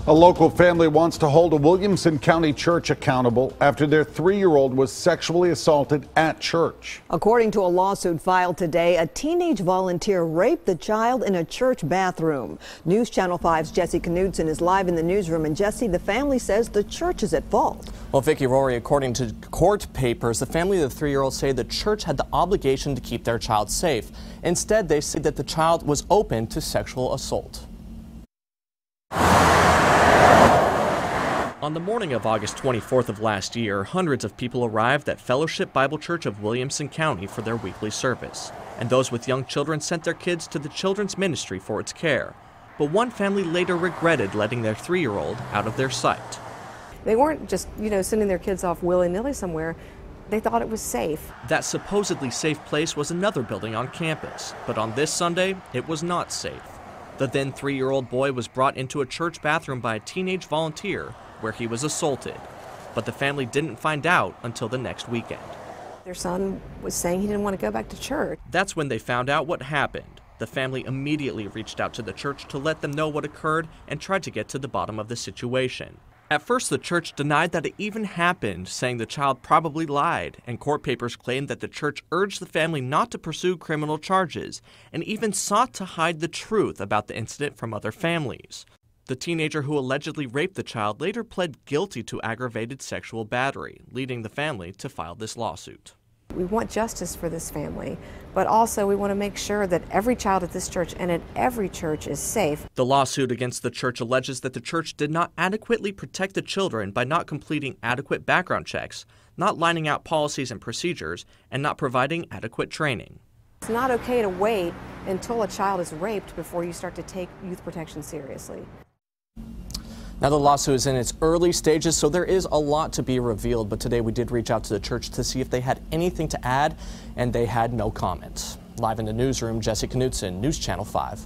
A local family wants to hold a Williamson County church accountable after their 3-year-old was sexually assaulted at church. According to a lawsuit filed today, a teenage volunteer raped the child in a church bathroom. News Channel 5's Jesse Knudsen is live in the newsroom. And Jesse, the family says the church is at fault. Well, Vicki Rory, according to court papers, the family of the 3-year-old say the church had the obligation to keep their child safe. Instead, they say that the child was open to sexual assault. On the morning of August 24th of last year, hundreds of people arrived at Fellowship Bible Church of Williamson County for their weekly service. And those with young children sent their kids to the children's ministry for its care. But one family later regretted letting their 3-year-old out of their sight. They weren't just, sending their kids off willy-nilly somewhere. They thought it was safe. That supposedly safe place was another building on campus. But on this Sunday, it was not safe. The then 3-year-old boy was brought into a church bathroom by a teenage volunteer where he was assaulted, but the family didn't find out until the next weekend. Their son was saying he didn't want to go back to church. That's when they found out what happened. The family immediately reached out to the church to let them know what occurred and tried to get to the bottom of the situation. At first, the church denied that it even happened, saying the child probably lied, and court papers claimed that the church urged the family not to pursue criminal charges and even sought to hide the truth about the incident from other families. The teenager who allegedly raped the child later pled guilty to aggravated sexual battery, leading the family to file this lawsuit. We want justice for this family, but also we want to make sure that every child at this church and at every church is safe. The lawsuit against the church alleges that the church did not adequately protect the children by not completing adequate background checks, not lining out policies and procedures, and not providing adequate training. It's not okay to wait until a child is raped before you start to take youth protection seriously. Now, the lawsuit is in its early stages, so there is a lot to be revealed. But today we did reach out to the church to see if they had anything to add, and they had no comment. Live in the newsroom, Jesse Knudsen, News Channel 5.